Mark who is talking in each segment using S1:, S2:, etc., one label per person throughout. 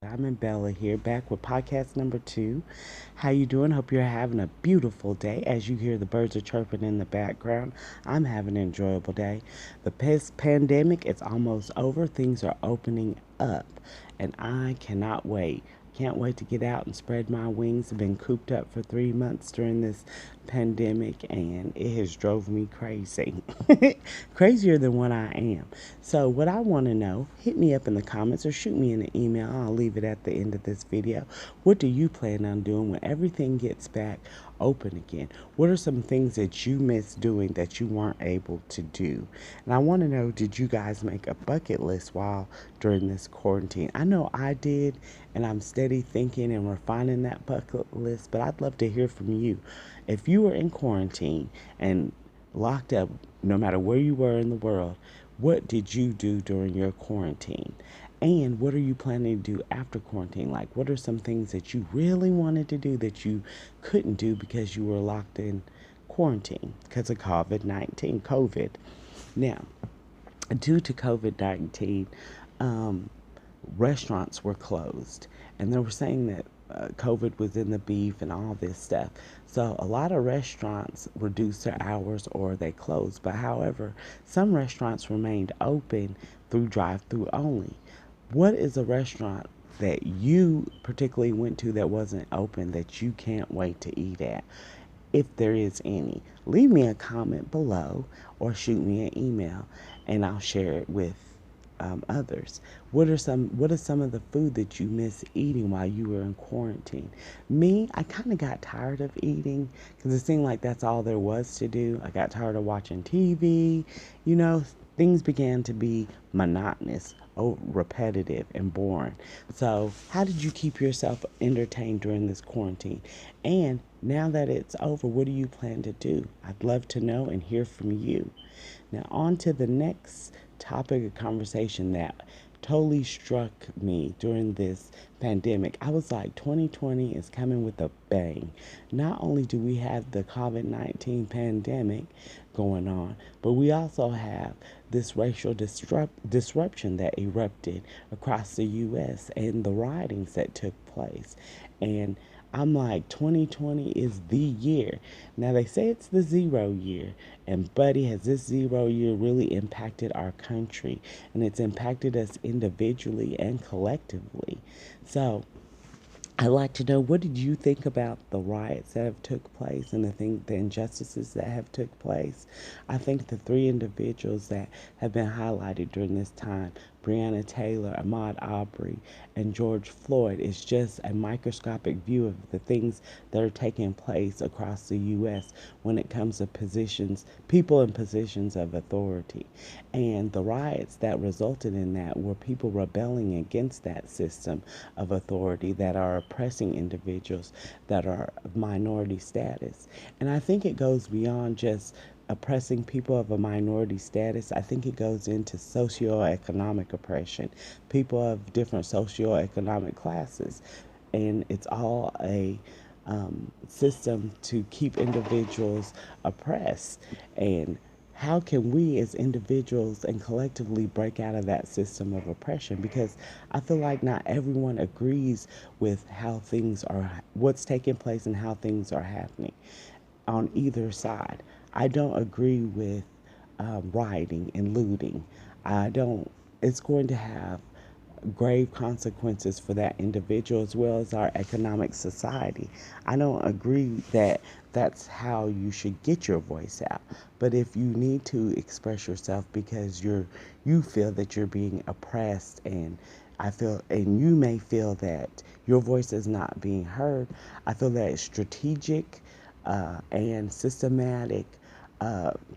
S1: I'm in Bella here, back with podcast number 2. How you doing? Hope you're having a beautiful day. As you hear the birds are chirping in the background, I'm having an enjoyable day. The past pandemic is almost over. Things are opening up, and I cannot wait. Can't wait to get out and spread my wings. I've been cooped up for 3 months during this pandemic, and it has drove me crazy. Crazier than what I am. So what I want to know, hit me up in the comments or shoot me an email. I'll leave it at the end of this video. What do you plan on doing when everything gets back open again? What are some things that you miss doing that you weren't able to do? And I want to know, did you guys make a bucket list while during this quarantine? I know I did, and I'm steady thinking and refining that bucket list, but I'd love to hear from you. If you were in quarantine and locked up, no matter where you were in the world, what did you do during your quarantine? And what are you planning to do after quarantine? Like, what are some things that you really wanted to do that you couldn't do because you were locked in quarantine because of COVID? Now, due to COVID 19, um, restaurants were closed, and they were saying that COVID was in the beef and all this stuff. So a lot of restaurants reduced their hours or they closed. But however, some restaurants remained open through drive-through only. What is a restaurant that you particularly went to that wasn't open that you can't wait to eat at? If there is any, leave me a comment below or shoot me an email and I'll share it with others. What is some of the food that you miss eating while you were in quarantine? Me, I kind of got tired of eating because it seemed like that's all there was to do. I got tired of watching TV. You know, things began to be monotonous, repetitive, and boring. So, how did you keep yourself entertained during this quarantine? And now that it's over, what do you plan to do? I'd love to know and hear from you. Now, on to the next topic of conversation that totally struck me during this pandemic. I was like, 2020 is coming with a bang. Not only do we have the COVID 19 pandemic going on, but we also have this racial disruption that erupted across the U.S. and the riots that took place. And I'm like, 2020 is the year. Now, they say it's the 0 year. And, buddy, has this 0 year really impacted our country? And it's impacted us individually and collectively. So, I'd like to know, what did you think about the riots that have took place and the injustices that have took place? I think the three individuals that have been highlighted during this time, Breonna Taylor, Ahmaud Arbery, and George Floyd, is just a microscopic view of the things that are taking place across the U.S. when it comes to people in positions of authority. And the riots that resulted in that were people rebelling against that system of authority that are oppressing individuals that are of minority status. And I think it goes beyond just oppressing people of a minority status. I think it goes into socioeconomic oppression, people of different socioeconomic classes. And it's all a system to keep individuals oppressed. And how can we as individuals and collectively break out of that system of oppression? Because I feel like not everyone agrees with how things are, what's taking place and how things are happening on either side. I don't agree with rioting and looting. I don't, it's going to have grave consequences for that individual as well as our economic society. I don't agree that that's how you should get your voice out. But if you need to express yourself because you feel that you're being oppressed, and you may feel that your voice is not being heard, I feel that it's strategic and systematic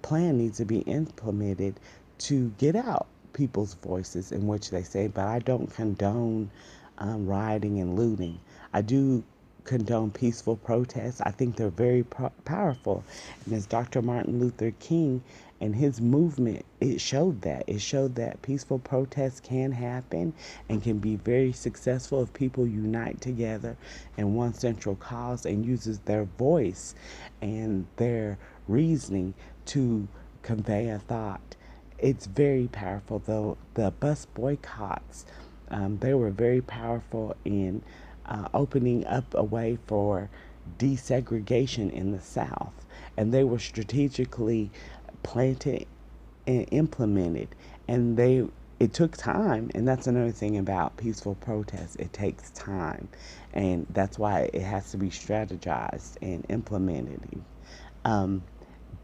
S1: plan needs to be implemented to get out people's voices in which they say. But I don't condone rioting and looting. I do condone peaceful protests. I think they're very powerful. And as Dr. Martin Luther King and his movement, it showed that. It showed that peaceful protests can happen and can be very successful if people unite together in one central cause and uses their voice and their reasoning to convey a thought. It's very powerful, though. The bus boycotts They were very powerful in opening up a way for desegregation in the South, and they were strategically planted and implemented, and they it took time. And that's another thing about peaceful protests, it takes time, and that's why it has to be strategized and implemented. um,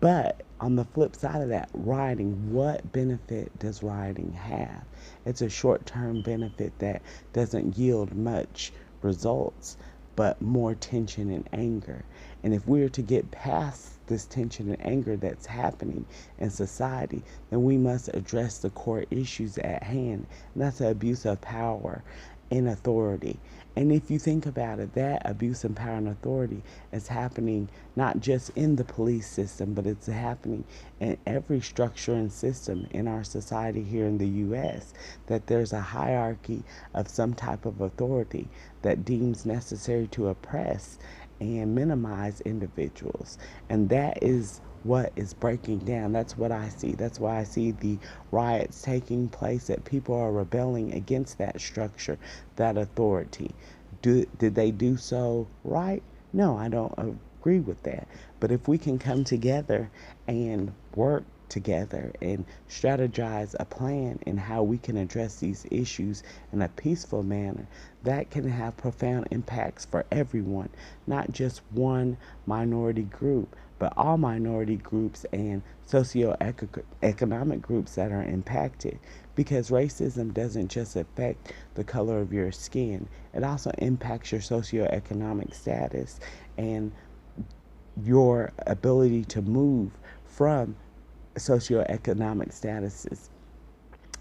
S1: but on the flip side of that, rioting, what benefit does rioting have? It's a short term benefit that doesn't yield much results, but more tension and anger. And if we're to get past this tension and anger that's happening in society, then we must address the core issues at hand, and that's the abuse of power and authority. And if you think about it, that abuse of power and authority is happening not just in the police system, but it's happening in every structure and system in our society here in the U.S. That there's a hierarchy of some type of authority that deems necessary to oppress and minimize individuals. And that is what is breaking down. That's what I see. That's why I see the riots taking place, that people are rebelling against that structure, that authority. Did they do so right? No, I don't agree with that. But if we can come together and work together and strategize a plan in how we can address these issues in a peaceful manner, that can have profound impacts for everyone, not just one minority group, but all minority groups and socioeconomic groups that are impacted. Because racism doesn't just affect the color of your skin, it also impacts your socioeconomic status and your ability to move from socioeconomic statuses.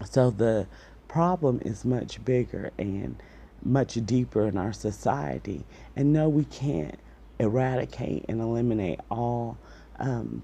S1: So the problem is much bigger and much deeper in our society. And no, we can't eradicate and eliminate all um,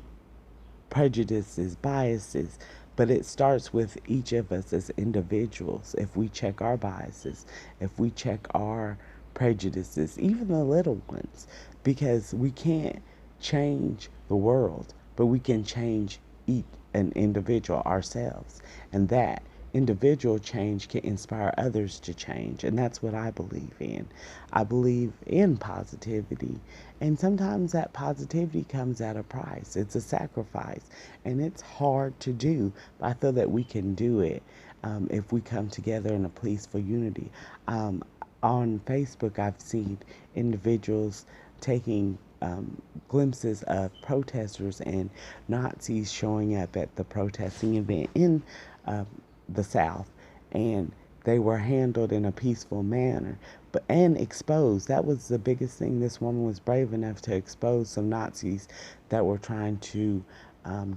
S1: prejudices, biases, but it starts with each of us as individuals. If we check our biases, if we check our prejudices, even the little ones, because we can't change the world, but we can change each an individual ourselves, and that individual change can inspire others to change. And that's what I believe in. I believe in positivity, and sometimes that positivity comes at a price. It's a sacrifice, and it's hard to do, but I feel that we can do it if we come together in a peaceful unity. On Facebook, I've seen individuals taking glimpses of protesters and Nazis showing up at the protesting event in um, the South, and they were handled in a peaceful manner, but and exposed. That was the biggest thing. This woman was brave enough to expose some Nazis that were trying to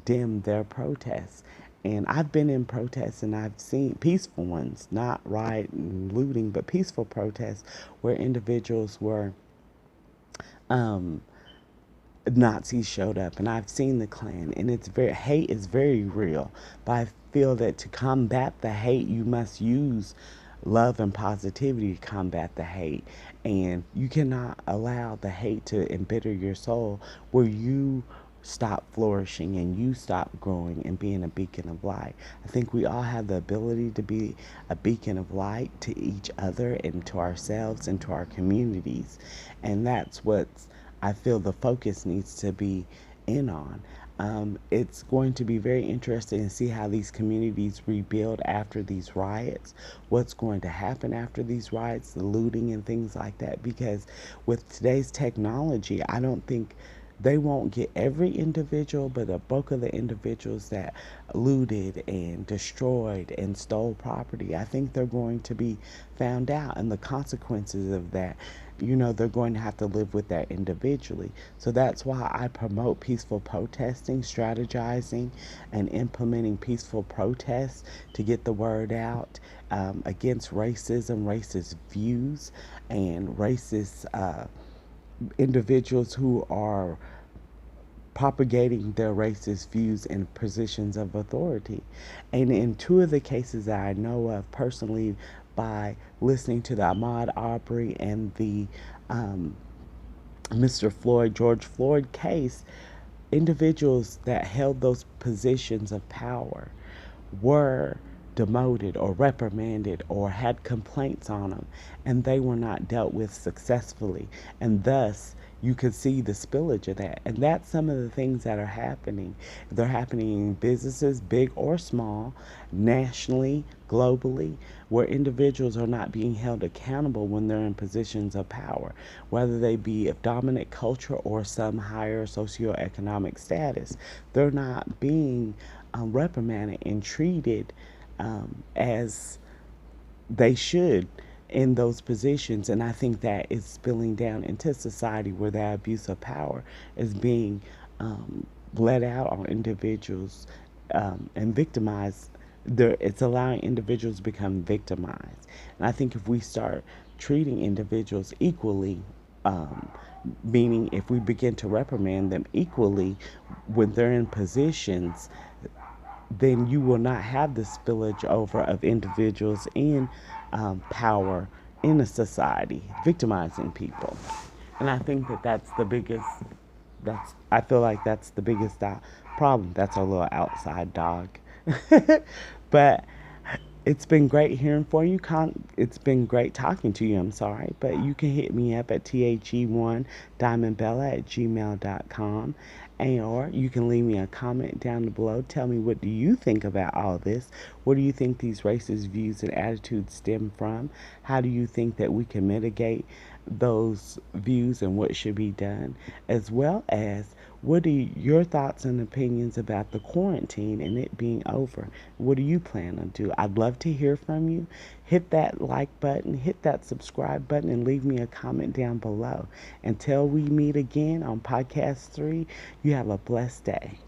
S1: dim their protests. And I've been in protests and I've seen peaceful ones, not riot and looting, but peaceful protests where individuals were um, Nazis showed up, and I've seen the Klan, and it's very hate is very real. But I feel that to combat the hate, you must use love and positivity to combat the hate, and you cannot allow the hate to embitter your soul, where you stop flourishing and you stop growing and being a beacon of light. I think we all have the ability to be a beacon of light to each other and to ourselves and to our communities. And that's what I feel the focus needs to be in on. It's going to be very interesting to see how these communities rebuild after these riots, what's going to happen after these riots, the looting and things like that. Because with today's technology, I don't think they won't get every individual, but the bulk of the individuals that looted and destroyed and stole property, I think they're going to be found out, and the consequences of that, they're going to have to live with that individually. So that's why I promote peaceful protesting, strategizing, and implementing peaceful protests to get the word out against racism, racist views, and racist individuals who are propagating their racist views in positions of authority. And in two of the cases that I know of personally, by listening to the Ahmaud Arbery and the Mr. Floyd, George Floyd case, individuals that held those positions of power were demoted or reprimanded or had complaints on them, and they were not dealt with successfully. And thus, you could see the spillage of that. And that's some of the things that are happening. They're happening in businesses, big or small, nationally, globally, where individuals are not being held accountable when they're in positions of power, whether they be of dominant culture or some higher socioeconomic status. They're not being reprimanded and treated as they should in those positions. And I think that is spilling down into society where that abuse of power is being let out on individuals and victimized. It's allowing individuals to become victimized. And I think if we start treating individuals equally, um, meaning if we begin to reprimand them equally when they're in positions, then you will not have the spillage over of individuals in power in a society, victimizing people. And I think that that's the biggest. I feel like that's the biggest problem. That's our little outside dog. But it's been great hearing from you. It's been great talking to you. I'm sorry. But you can hit me up at the1diamondbella@gmail.com. Or you can leave me a comment down below. Tell me, what do you think about all of this? Where do you think these racist views and attitudes stem from? How do you think that we can mitigate those views and what should be done? As well as, what are your thoughts and opinions about the quarantine and it being over? What do you plan on doing? I'd love to hear from you. Hit that like button, hit that subscribe button, and leave me a comment down below. Until we meet again on podcast 3, you have a blessed day.